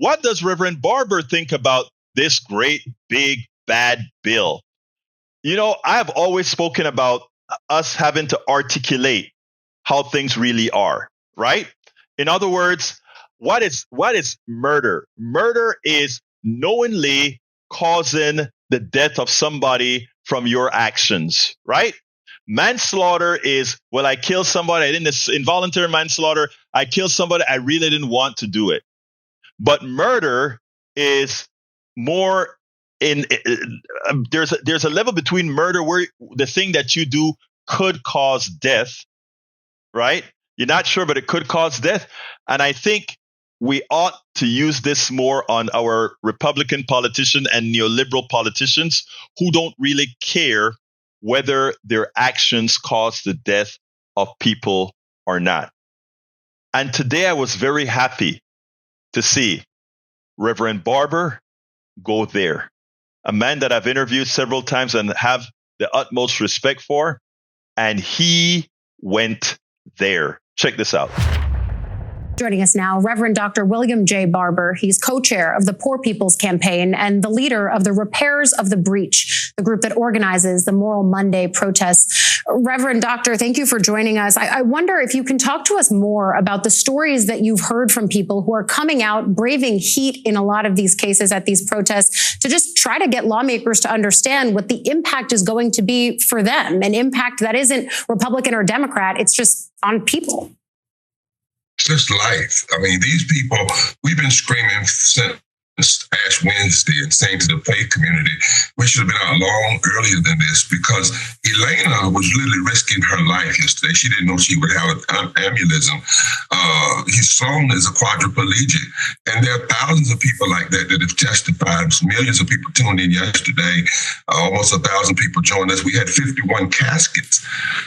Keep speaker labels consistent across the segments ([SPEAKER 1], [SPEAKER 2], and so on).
[SPEAKER 1] what does Reverend Barber think about this great, big, bad bill? You know, I've always spoken about us having to articulate how things really are, right? In other words, what is murder? Murder is knowingly causing the death of somebody from your actions, right? Manslaughter is, well, I killed somebody. I didn't, involuntary manslaughter. I killed somebody. I really didn't want to do it. But murder is more there's a level between murder where the thing that you do could cause death, right? You're not sure, but it could cause death. And I think we ought to use this more on our Republican politicians and neoliberal politicians who don't really care whether their actions cause the death of people or not. And today I was very happy to see Reverend Barber go there, a man that I've interviewed several times and have the utmost respect for, and he went there. Check this out.
[SPEAKER 2] Joining us now, Reverend Dr. William J. Barber. He's co-chair of the Poor People's Campaign and the leader of the Repairers of the Breach, the group that organizes the Moral Monday protests. Reverend Doctor, thank you for joining us. I wonder if you can talk to us more about the stories that you've heard from people who are coming out, braving heat in a lot of these cases at these protests to just try to get lawmakers to understand what the impact is going to be for them, an impact that isn't Republican or Democrat, it's just on people.
[SPEAKER 3] It's just life. I mean, these people, we've been screaming since Ash Wednesday and saying to the faith community, we should have been out long earlier than this, because Elena was literally risking her life yesterday. She didn't know she would have an aneurysm. His son is a quadriplegic. And there are thousands of people like that that have testified. Millions of people tuned in yesterday. Almost 1,000 people joined us. We had 51 caskets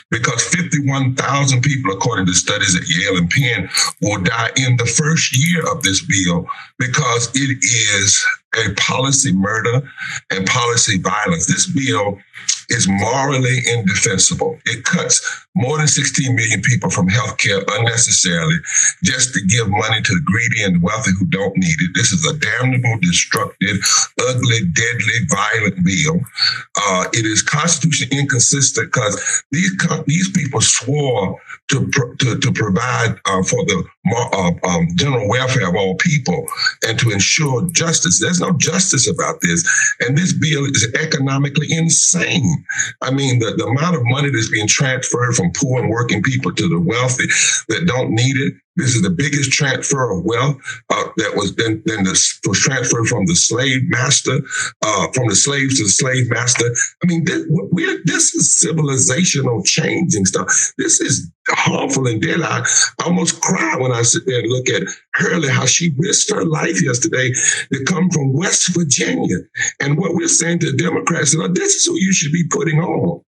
[SPEAKER 3] because 51,000 people, according to studies at Yale and Penn, will die in the first year of this bill because it is a policy murder and policy violence. This bill is morally indefensible. It cuts more than 16 million people from healthcare unnecessarily just to give money to the greedy and the wealthy who don't need it. This is a damnable, destructive, ugly, deadly, violent bill. It is constitutionally inconsistent because these people swore to provide for the general welfare of all people and to ensure justice. There's no justice about this. And this bill is economically insane. I mean, the amount of money that's being transferred from poor and working people to the wealthy that don't need it. This is the biggest transfer of wealth that was then was transferred from the slave master, from the slaves to the slave master. I mean, this is civilizational changing stuff. This is harmful and deadly. I almost cry when I sit there and look at Hurley, how she risked her life yesterday to come from West Virginia. And what we're saying to the Democrats is, this is who you should be putting on.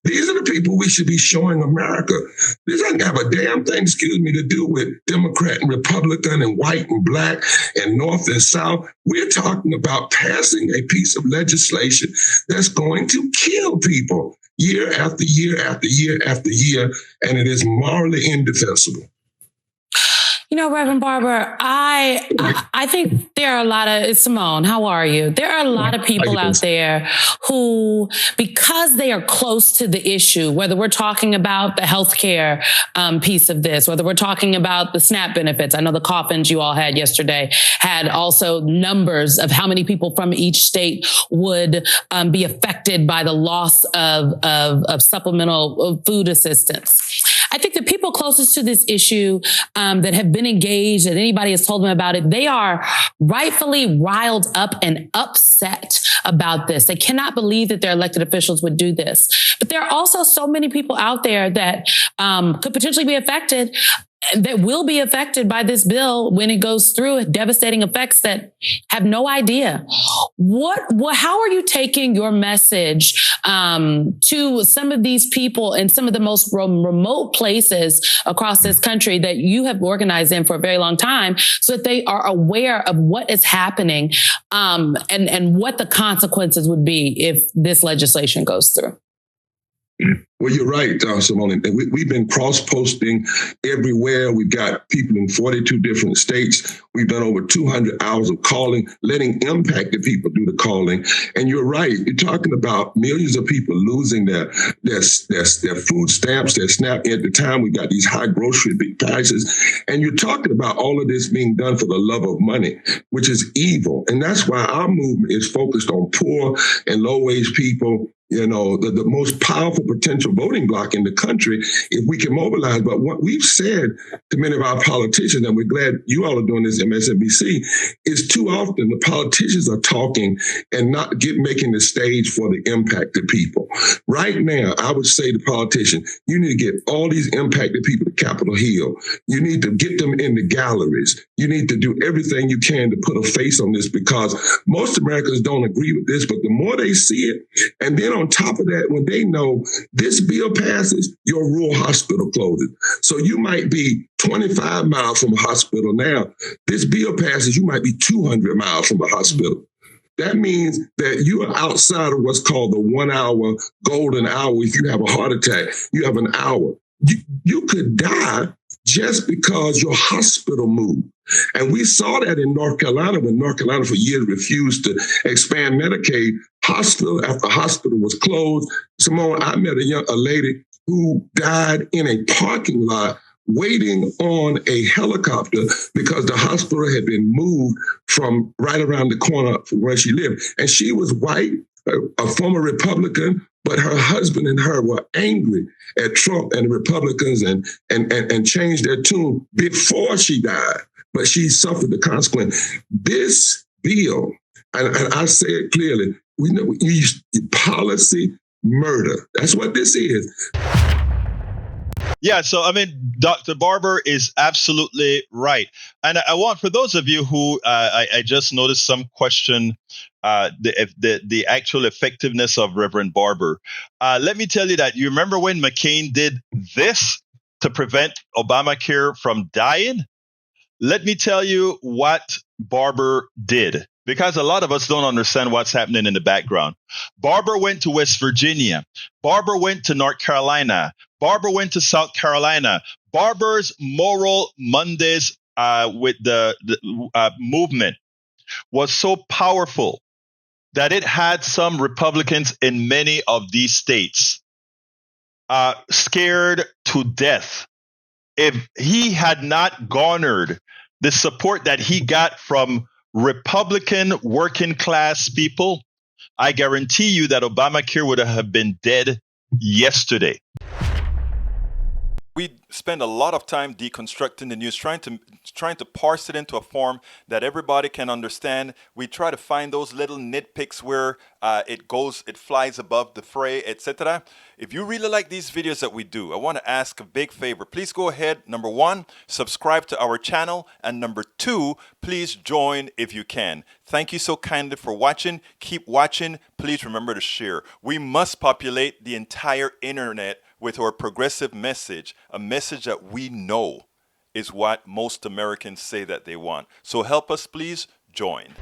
[SPEAKER 3] These are the people we should be showing America. This doesn't have a damn thing, to do with Democrat and Republican and white and black and North and South. We're talking about passing a piece of legislation that's going to kill people year after year after year after year, and it is morally indefensible.
[SPEAKER 4] You know, Reverend Barber, I think there are a lot of, Simone, how are you? There are a lot of people out there who, because they are close to the issue, whether we're talking about the healthcare piece of this, whether we're talking about the SNAP benefits. I know the coffins you all had yesterday had also numbers of how many people from each state would be affected by the loss of supplemental food assistance. I think the people closest to this issue that have been engaged, that anybody has told them about it, they are rightfully riled up and upset about this. They cannot believe that their elected officials would do this. But there are also so many people out there that could potentially be affected, that will be affected by this bill when it goes through, devastating effects that have no idea. How are you taking your message to some of these people in some of the most remote places across this country that you have organized in for a very long time, so that they are aware of what is happening and what the consequences would be if this legislation goes through?
[SPEAKER 3] Well, you're right, Simone. And we've been cross-posting everywhere. We've got people in 42 different states. We've done over 200 hours of calling, letting impacted people do the calling. And you're right. You're talking about millions of people losing their food stamps, their SNAP. At the time, we got these high grocery big prices. And you're talking about all of this being done for the love of money, which is evil. And that's why our movement is focused on poor and low-wage people. You know, the most powerful potential voting bloc in the country, if we can mobilize. But what we've said to many of our politicians, and we're glad you all are doing this, MSNBC, is too often the politicians are talking and not making the stage for the impacted people. Right now, I would say to politicians, you need to get all these impacted people to Capitol Hill. You need to get them in the galleries. You need to do everything you can to put a face on this, because most Americans don't agree with this, but the more they see it, and then on top of that, when they know this bill passes, your rural hospital closes. So you might be 25 miles from a hospital now. This bill passes, you might be 200 miles from a hospital. That means that you are outside of what's called the 1 hour golden hour. If you have a heart attack, you have an hour. You could die just because your hospital moved. And we saw that in North Carolina when North Carolina for years refused to expand Medicaid. Hospital after hospital was closed. Simone, I met a lady who died in a parking lot waiting on a helicopter because the hospital had been moved from right around the corner from where she lived. And she was white, a former Republican, but her husband and her were angry at Trump and the Republicans and changed their tune before she died. But she suffered the consequence. This bill, and I say it clearly, we know policy murder. That's what this is.
[SPEAKER 1] Yeah, so I mean, Dr. Barber is absolutely right. And I want, for those of you who I just noticed some question the actual effectiveness of Reverend Barber. Let me tell you that you remember when McCain did this to prevent Obamacare from dying? Let me tell you what Barber did, because a lot of us don't understand what's happening in the background. Barber went to West Virginia. Barber went to North Carolina. Barber went to South Carolina. Barber's Moral Mondays with the movement was so powerful that it had some Republicans in many of these states scared to death. If he had not garnered the support that he got from Republican working class people, I guarantee you that Obamacare would have been dead yesterday.
[SPEAKER 5] We spend a lot of time deconstructing the news, trying to parse it into a form that everybody can understand. We try to find those little nitpicks where it flies above the fray, etc. If you really like these videos that we do, I want to ask a big favor. Please go ahead, number one, subscribe to our channel, and number two, please join if you can. Thank you so kindly for watching. Keep watching. Please remember to share. We must populate the entire internet with our progressive message, a message that we know is what most Americans say that they want. So help us, please join.